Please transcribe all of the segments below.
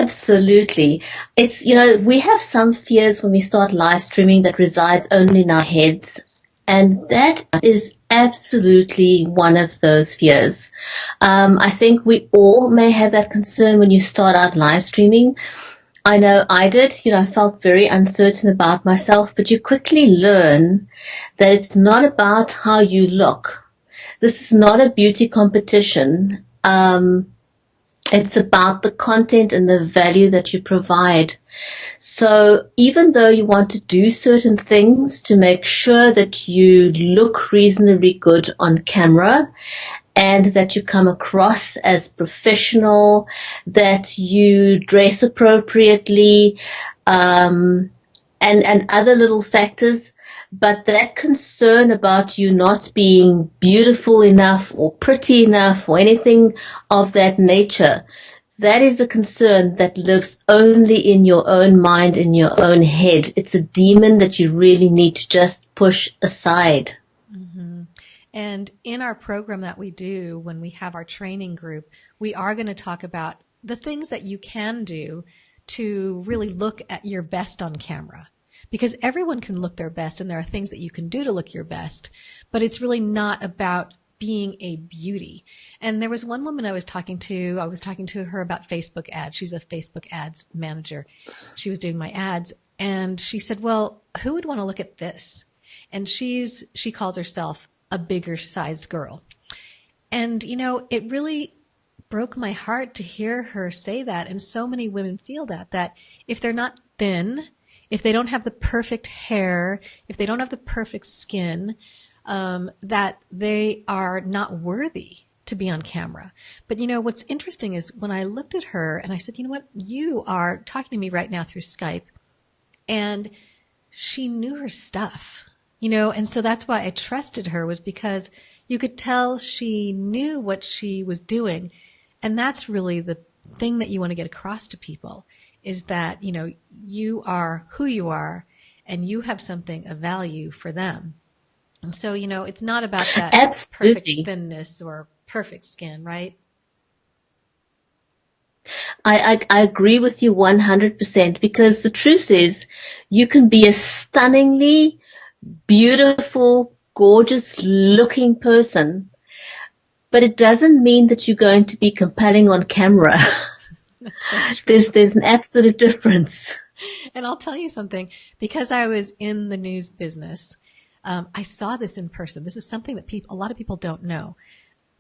Absolutely. It's, we have some fears when we start live streaming that resides only in our heads. And that is absolutely one of those fears. I think we all may have that concern when you start out live streaming. I know I did. I felt very uncertain about myself, but you quickly learn that it's not about how you look. This is not a beauty competition. It's about the content and the value that you provide. So even though you want to do certain things to make sure that you look reasonably good on camera and that you come across as professional, that you dress appropriately, and other little factors, but that concern about you not being beautiful enough or pretty enough or anything of that nature, that is a concern that lives only in your own mind, in your own head. It's a demon that you really need to just push aside. Mm-hmm. And in our program that we do, when we have our training group, we are going to talk about the things that you can do to really look at your best on camera. Because everyone can look their best, and there are things that you can do to look your best, but it's really not about being a beauty. And there was one woman I was talking to her about Facebook ads. She's a Facebook ads manager. She was doing my ads, and she said, well, who would want to look at this? And she calls herself a bigger sized girl. And, it really broke my heart to hear her say that. And so many women feel that if they're not thin, if they don't have the perfect hair, if they don't have the perfect skin, that they are not worthy to be on camera. But what's interesting is when I looked at her and I said, you know what, you are talking to me right now through Skype, and she knew her stuff, and so that's why I trusted her, was because you could tell she knew what she was doing. And that's really the thing that you want to get across to people, is that, you are who you are and you have something of value for them. And so, it's not about that Absolutely. perfect thinness or perfect skin, right? I agree with you 100%, because the truth is you can be a stunningly beautiful, gorgeous looking person, but it doesn't mean that you're going to be compelling on camera. That's so true. There's an absolute difference. And I'll tell you something, because I was in the news business, I saw this in person. This is something that a lot of people don't know.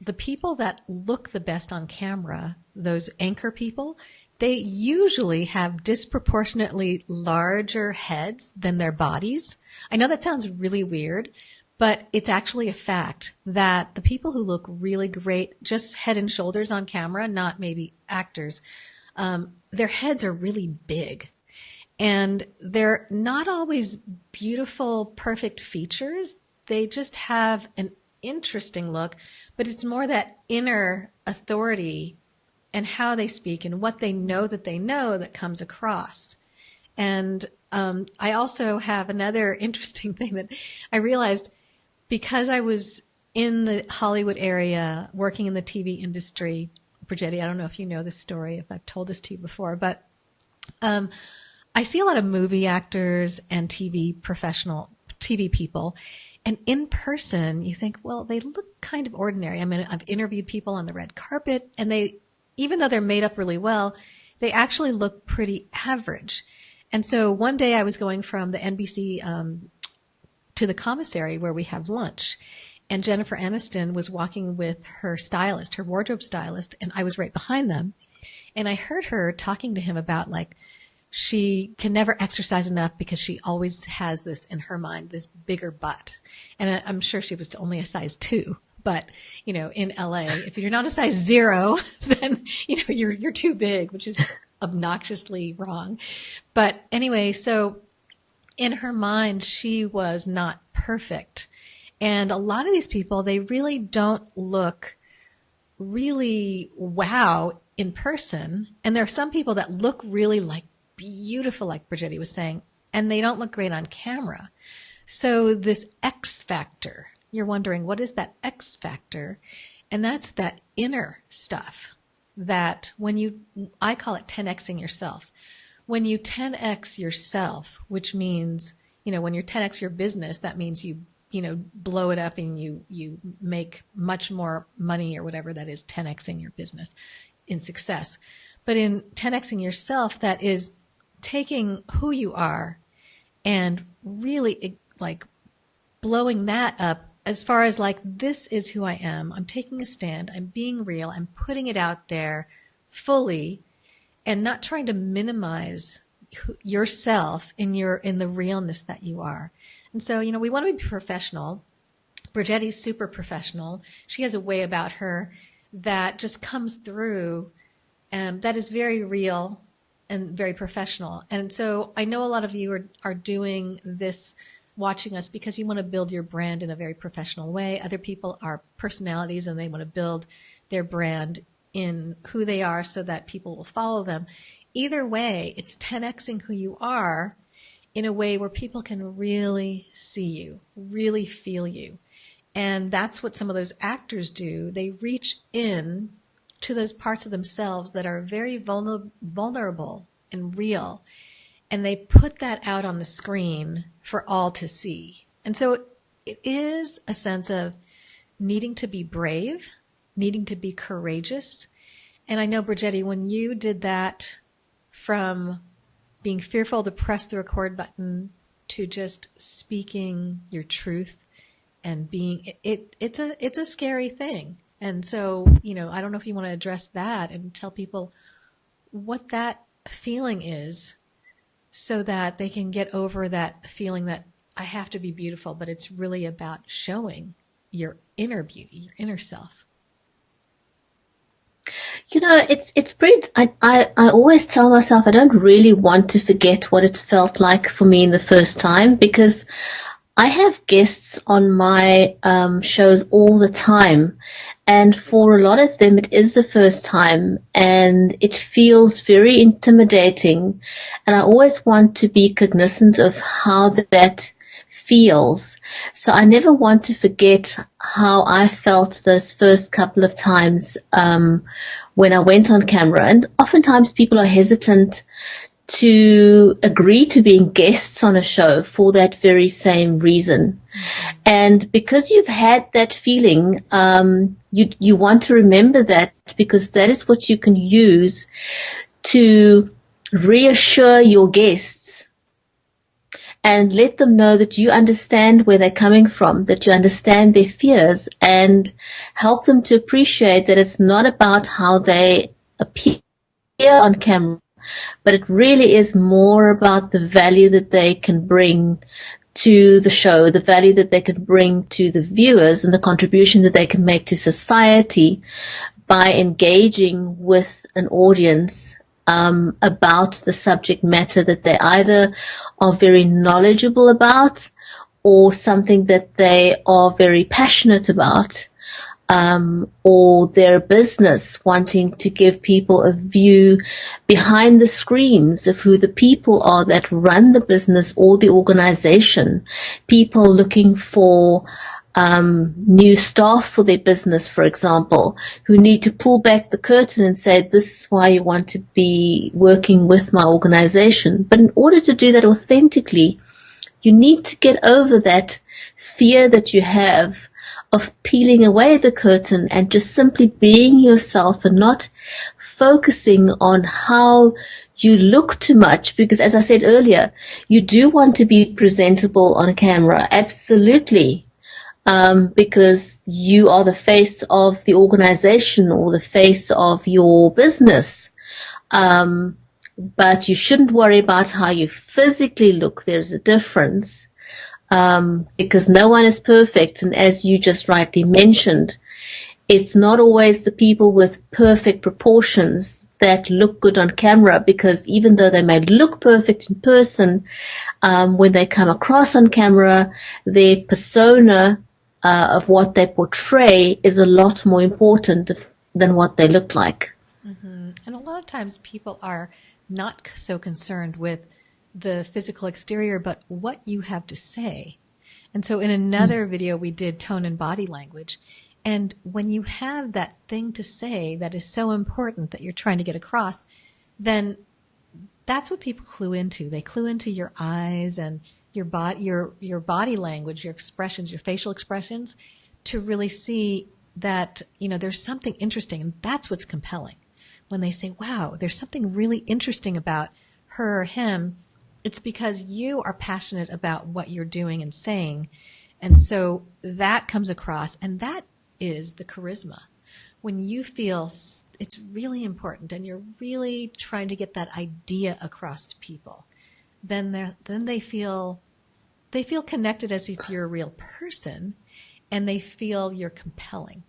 The people that look the best on camera, those anchor people, they usually have disproportionately larger heads than their bodies. I know that sounds really weird, but it's actually a fact that the people who look really great, just head and shoulders on camera, not maybe actors, their heads are really big. And they're not always beautiful, perfect features. They just have an interesting look, but it's more that inner authority and how they speak and what they know that comes across. And I also have another interesting thing that I realized, because I was in the Hollywood area working in the TV industry. Brigitte, I don't know if you know this story, if I've told this to you before, but I see a lot of movie actors and TV people, and in person you think, well, they look kind of ordinary. I mean, I've interviewed people on the red carpet, and even though they're made up really well, they actually look pretty average. And so one day I was going from the NBC to the commissary where we have lunch, and Jennifer Aniston was walking with her stylist, her wardrobe stylist, and I was right behind them. And I heard her talking to him about, like, she can never exercise enough because she always has this in her mind, this bigger butt. And I'm sure she was only a size 2. But, in LA, if you're not a size 0, then, you're too big, which is obnoxiously wrong. But anyway, so in her mind, she was not perfect. And a lot of these people, they really don't look really wow in person. And there are some people that look really beautiful, like Brigitte was saying, and they don't look great on camera. So this X factor, you're wondering, what is that X factor? And that's that inner stuff. that I call it 10xing yourself. When you 10x yourself, which means, when you're 10x your business, that means you blow it up and you make much more money, or whatever that is, 10xing your business in success. But in 10xing yourself, that is taking who you are and really like blowing that up as far as like, this is who I am. I'm taking a stand. I'm being real. I'm putting it out there fully and not trying to minimize yourself in the realness that you are. And so, we want to be professional. Bridgetti's super professional. She has a way about her that just comes through, that is very real and very professional. And so I know a lot of you are doing this, watching us, because you want to build your brand in a very professional way. Other people are personalities and they want to build their brand in who they are so that people will follow them. Either way, it's 10xing who you are in a way where people can really see you, really feel you. And that's what some of those actors do. They reach in to those parts of themselves that are very vulnerable and real, and they put that out on the screen for all to see. And so it is a sense of needing to be brave, needing to be courageous. And I know, Bridgetti, when you did that, from being fearful to press the record button to just speaking your truth and being, it's a scary thing. And so, I don't know if you want to address that and tell people what that feeling is, so that they can get over that feeling that I have to be beautiful, but it's really about showing your inner beauty, your inner self. It's pretty, I always tell myself I don't really want to forget what it felt like for me in the first time, because I have guests on my shows all the time, and for a lot of them it is the first time and it feels very intimidating, and I always want to be cognizant of how that feels. So I never want to forget how I felt those first couple of times when I went on camera. And oftentimes people are hesitant to agree to being guests on a show for that very same reason. Mm-hmm. And because you've had that feeling, you want to remember that, because that is what you can use to reassure your guests and let them know that you understand where they're coming from, that you understand their fears, and help them to appreciate that it's not about how they appear on camera, but it really is more about the value that they can bring to the show, the value that they can bring to the viewers, and the contribution that they can make to society by engaging with an audience about the subject matter that they either are very knowledgeable about or something that they are very passionate about, or their business, wanting to give people a view behind the screens of who the people are that run the business or the organization, people looking for new staff for their business, for example, who need to pull back the curtain and say, this is why you want to be working with my organization. But in order to do that authentically, you need to get over that fear that you have of peeling away the curtain and just simply being yourself and not focusing on how you look too much, because as I said earlier, you do want to be presentable on camera, absolutely. Because you are the face of the organization or the face of your business. But you shouldn't worry about how you physically look. There's a difference, because no one is perfect. And as you just rightly mentioned, it's not always the people with perfect proportions that look good on camera, because even though they may look perfect in person, when they come across on camera, their persona of what they portray is a lot more important than what they look like. Mm-hmm. And a lot of times people are not so concerned with the physical exterior, but what you have to say. And so in another video we did tone and body language, And when you have that thing to say that is so important that you're trying to get across, then that's what people clue into. They clue into your eyes and your body language, your expressions, your facial expressions, to really see that, there's something interesting. And that's what's compelling. When they say, wow, there's something really interesting about her or him, it's because you are passionate about what you're doing and saying. And so that comes across, and that is the charisma. When you feel it's really important and you're really trying to get that idea across to people, then they feel connected as if you're a real person, and they feel you're compelling.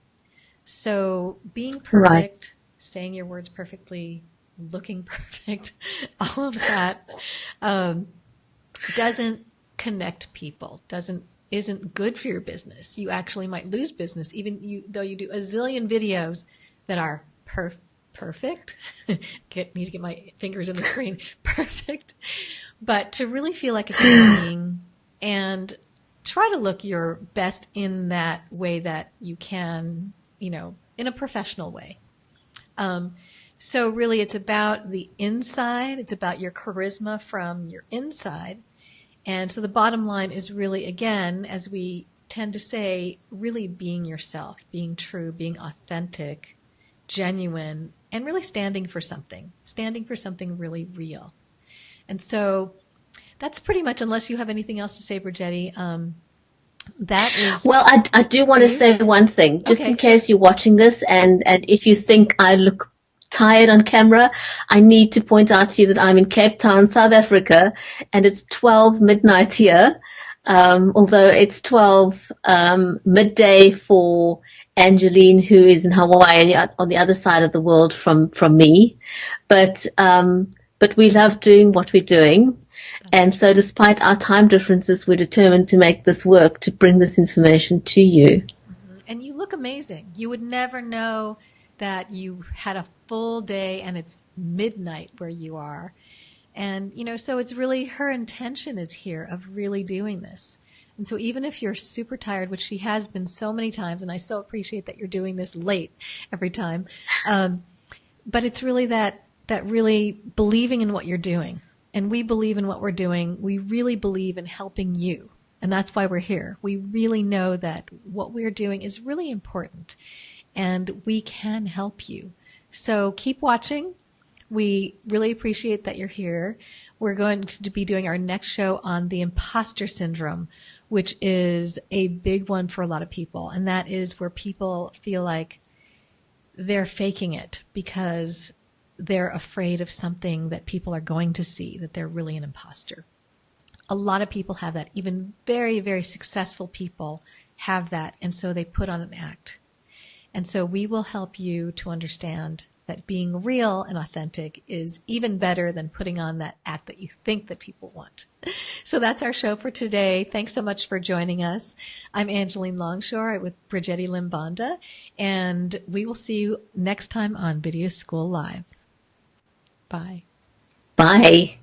So being perfect, Right. saying your words perfectly, looking perfect, all of that doesn't connect people, isn't good for your business. You actually might lose business, though you do a zillion videos that are perfect. Need to get my fingers in the screen. Perfect. But to really feel like a human being and try to look your best in that way that you can, in a professional way. So really it's about the inside. It's about your charisma from your inside. And so the bottom line is really, again, as we tend to say, really being yourself, being true, being authentic, genuine, and really standing for something really real. And so that's pretty much, unless you have anything else to say, Brigetti, that is... Well, I do want to say one thing, just in case you're watching this and if you think I look tired on camera, I need to point out to you that I'm in Cape Town, South Africa, and it's 12 midnight here, although it's 12 midday for Angeline, who is in Hawaii on the other side of the world from me. But we love doing what we're doing. And so despite our time differences, we're determined to make this work, to bring this information to you. Mm-hmm. And you look amazing. You would never know that you had a full day and it's midnight where you are. And, so it's really, her intention is here of really doing this. And so even if you're super tired, which she has been so many times, and I so appreciate that you're doing this late every time, but it's really that really believing in what you're doing. And we believe in what we're doing. We really believe in helping you. And that's why we're here. We really know that what we're doing is really important, and we can help you. So keep watching. We really appreciate that you're here. We're going to be doing our next show on the imposter syndrome, which is a big one for a lot of people. And that is where people feel like they're faking it because they're afraid of something that people are going to see, that they're really an imposter. A lot of people have that. Even very, very successful people have that. And so they put on an act. And so we will help you to understand that being real and authentic is even better than putting on that act that you think that people want. So that's our show for today. Thanks so much for joining us. I'm Angeline Longshore with Brigetti Limbanda, and we will see you next time on Video School Live. Bye. Bye.